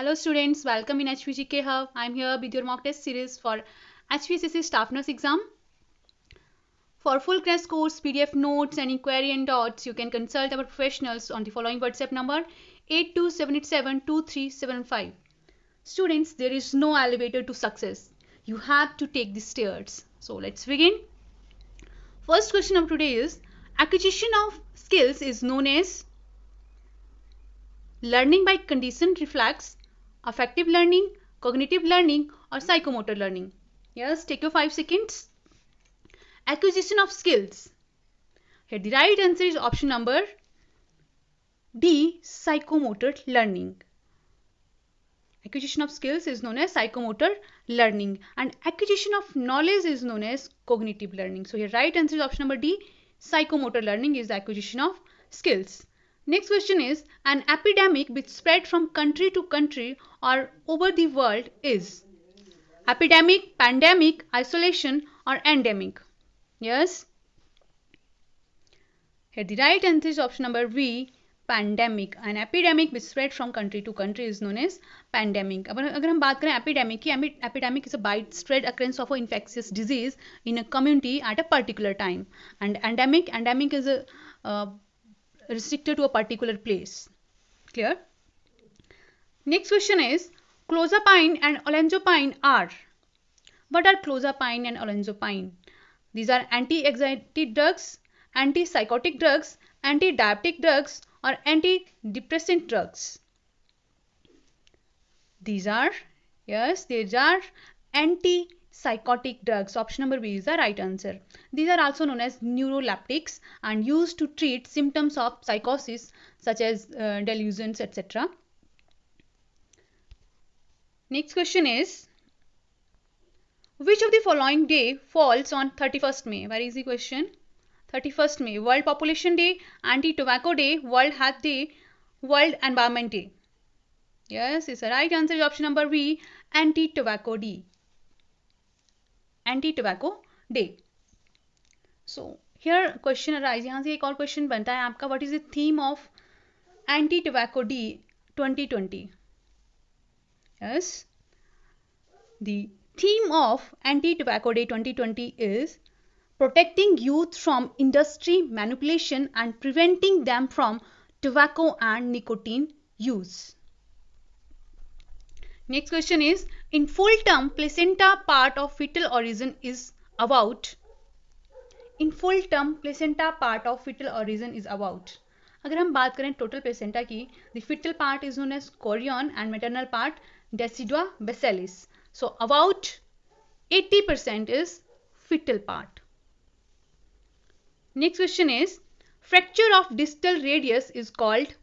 Hello students, welcome in HPGK Hub. I'm here with your mock test series for HPSSC Staff Nurse exam. For full crash course, PDF notes and inquiry and dots, you can consult our professionals on the following WhatsApp number 827872375. Students, there is no elevator to success. You have to take the stairs. So let's begin. First question of today is, acquisition of skills is known as learning by conditioned reflex, affective learning, cognitive learning, or psychomotor learning. Yes, take your 5 seconds. Acquisition of skills. Here the right answer is option number D, psychomotor learning. Acquisition of skills is known as psychomotor learning and acquisition of knowledge is known as cognitive learning. So here right answer is option number D, psychomotor learning is the acquisition of skills. Next question is, an epidemic which spread from country to country or over the world is epidemic, pandemic, isolation, or endemic. Yes. Here the right answer is option number B, pandemic. An epidemic which spread from country to country is known as pandemic. अगर हम बात करें epidemic की, epidemic is a widespread occurrence of an infectious disease in a community at a particular time. And endemic is a restricted to a particular place. Clear? Next question is, clozapine and olanzapine are. What are clozapine and olanzapine? These are anti-anxiety drugs, antipsychotic drugs, anti-diabetic drugs, or antidepressant drugs. These are antipsychotic drugs. Option number B is the right answer. These are also known as neuroleptics and used to treat symptoms of psychosis such as delusions, etc. Next question is, which of the following day falls on 31st May? Very easy question. 31st May, World Population Day, Anti-Tobacco Day, World Health Day, World Environment Day. Yes, it's the right answer is option number B, Anti-Tobacco Day. Anti-Tobacco Day. So here question arise. यहाँ से एक और question बनता है आपका. What is the theme of Anti-Tobacco Day 2020? Yes. The theme of Anti-Tobacco Day 2020 is protecting youth from industry manipulation and preventing them from tobacco and nicotine use. Next question is, in full term placenta part of fetal origin is about. In full term placenta part of fetal origin is about. अगर हम बात करें total placenta की, the fetal part is known as chorion and maternal part decidua bacillis. So about 80% is fetal part. Next question is, fracture of distal radius is called.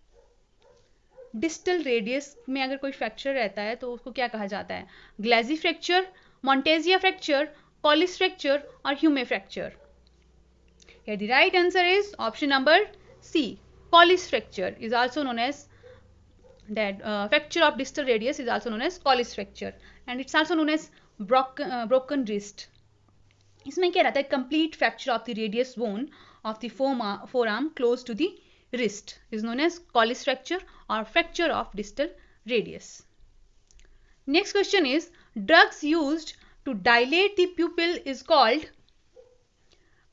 Distal radius में अगर कोई fracture रहता है तो उसको क्या कहा जाता है? Galeazzi fracture, Monteggia fracture, Colles fracture और Hume fracture. Here the right answer is option number C, Colles fracture is also known as that fracture of distal radius is also known as Colles fracture and it's also known as broken wrist. इसमें क्या रहता है? Complete fracture of the radius bone of the forearm close to the wrist is known as Colles fracture or fracture of distal radius. Next question is, drugs used to dilate the pupil is called.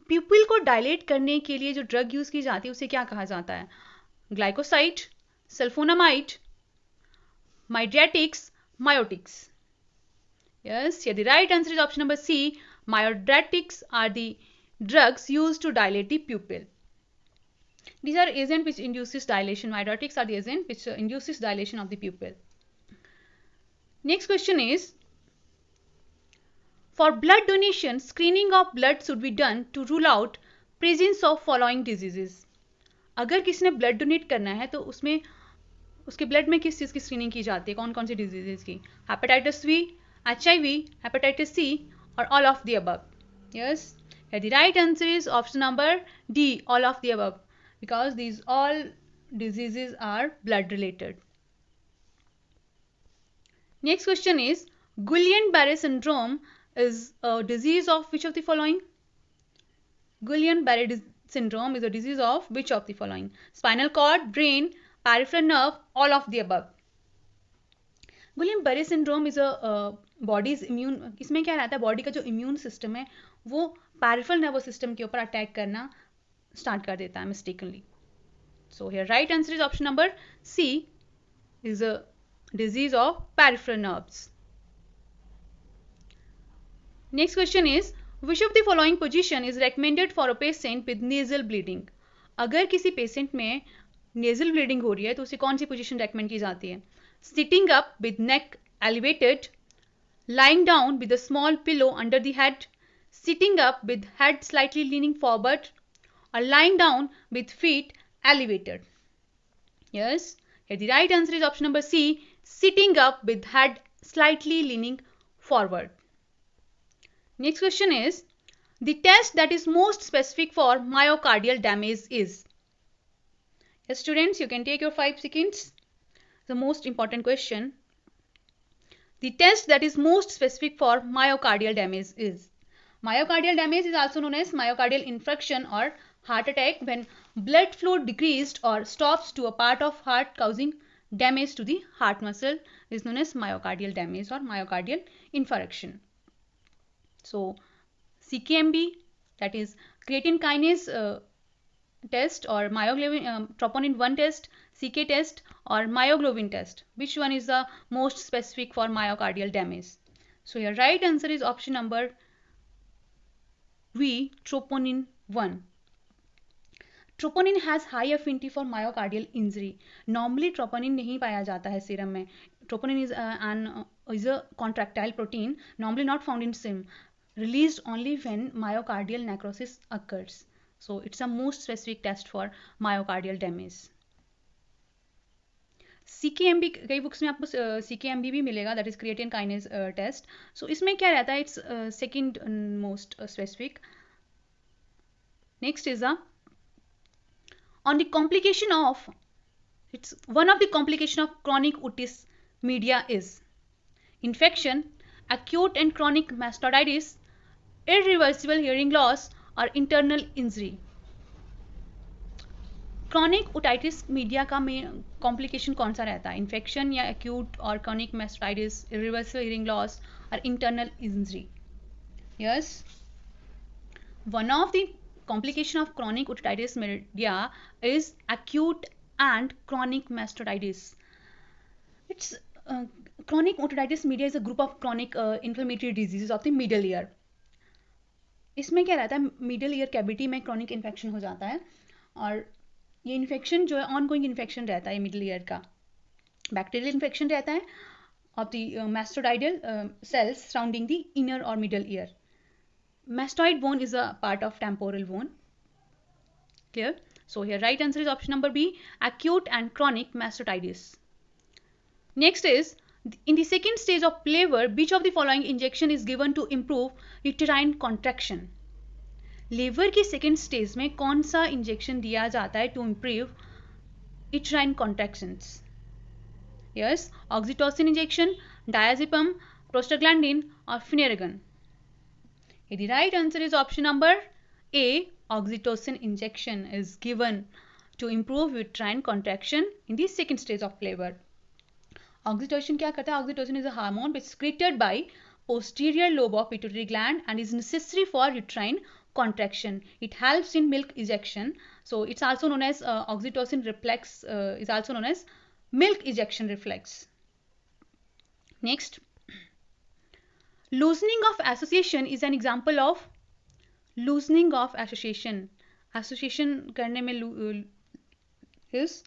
प्यूपिल को dilate करने के लिए जो drug use की जाती है उसे क्या कहा जाता है? Glycoside, sulphonamide, mydriatics, miotics. Yes, here the right answer is option number C, myodratics are the drugs used to dilate the pupil. These are agents which induces dilation. Myodratics are the agent which induces dilation of the pupil. Next question is, for blood donation, screening of blood should be done to rule out presence of following diseases. अगर किसी ने blood donate करना है तो उसमें उसके blood में किस चीज़ की स्क्रीनिंग की जाती है? कौन कौन सी डिजीजेस की? Hepatitis B, HIV, hepatitis C और all of the above. Yes, here the right answer is option number D, all of the above, because these all diseases are blood related. Next question is, Guillain-Barré syndrome is a disease of which of the following? Guillain-Barré syndrome is a disease of which of the following? Spinal cord, brain, peripheral nerve, all of the above. Guillain Barre syndrome is a bodies immune, इसमें क्या रहता है, body का जो immune system है वो peripheral nervous system के ऊपर अटैक करना स्टार्ट कर देता है mistakenly. So here right answer is option number C, is a disease of peripheral nerves. Next question is, which of the following position is recommended for a patient with nasal bleeding? अगर किसी patient में nasal bleeding हो रही है तो उसे कौन सी position recommend की जाती है? Sitting up with neck elevated, lying down with a small pillow under the head, sitting up with head slightly leaning forward, or lying down with feet elevated. Yes, here the right answer is option number C, sitting up with head slightly leaning forward. Next question is, the test that is most specific for myocardial damage is? Yes, students, you can take your 5 seconds. The most important question. The test that is most specific for myocardial damage is? Myocardial damage is also known as myocardial infarction or heart attack, when blood flow decreased or stops to a part of heart causing damage to the heart muscle, is known as myocardial damage or myocardial infarction. So CKMB, that is creatine kinase test, or myoglobin troponin 1 test, CK test, or myoglobin test, which one is the most specific for myocardial damage? So your right answer is option number V, troponin 1. Troponin has high affinity for myocardial injury. Normally troponin नहीं पाया जाता है serum में. Troponin is a contractile protein, normally not found in serum, released only when myocardial necrosis occurs. So it's a most specific test for myocardial damage. CKMB, कई books में आपको CKMB भी मिलेगा, that is creatine kinase test. So इसमें क्या रहता है, it's second most specific. Next is on the complication of, it's one of the complication of chronic otitis media is infection, acute and chronic mastocytitis, irreversible hearing loss, or internal injury. Chronic otitis media का main complication कौन सा रहता है? Infection या acute और chronic mastoiditis, irreversible hearing loss और internal injury? Yes, one of the complication of chronic otitis media is acute and chronic mastocytitis. It's chronic otitis media is a group of chronic inflammatory diseases of the middle ear. इसमें क्या रहता है, middle ear cavity में chronic infection हो जाता है, और ये इन्फेक्शन जो है ऑनगोइंग इन्फेक्शन रहता है मिडल ईयर का. बैक्टीरियल इन्फेक्शन रहता है of the mastoidal cells surrounding the inner or middle ear. Mastoid bone is a part of temporal bone. Clear? So here right answer is option number B, acute and chronic mastocytitis. Next is, in the second stage of labor, which of the following injection is given to improve uterine contraction? Labour की second stage में कौन सा injection दिया जाता है to improve uterine contractions? Yes, oxytocin injection, diazepam, prostaglandin और Phenergan. The right answer is option number A, oxytocin injection is given to improve uterine contraction in the second stage of labor. Oxytocin क्या करता है? Oxytocin is a hormone which is secreted by posterior lobe of pituitary gland and is necessary for uterine contraction. It helps in milk ejection. So it's also known as oxytocin reflex, is also known as milk ejection reflex. Next, loosening of association is an example of loosening of association. Association करने में is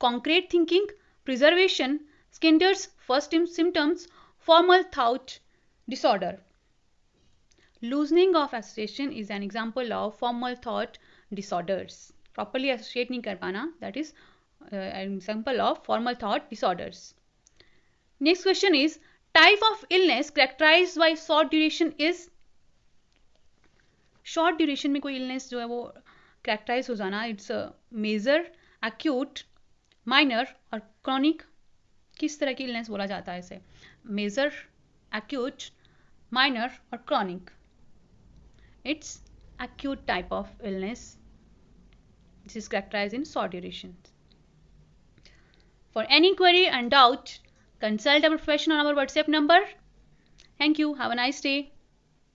concrete thinking, preservation, Skinner's first symptoms, formal thought disorder. Loosening of association is an example of formal thought disorders. Properly associate नहीं कर पाना, that is an example of formal thought disorders. Next question is, type of illness characterized by short duration is? Short duration में कोई illness जो है वो characterize हो जाना, इट्स मेजर, एक्यूट, माइनर और क्रॉनिक. किस तरह की इलनेस बोला जाता है इसे? मेजर, एक्यूट, माइनर और chronic. It's acute type of illness. This is characterize in short duration. For any query and doubt, Consult our professional on our WhatsApp number. Thank you. Have a nice day.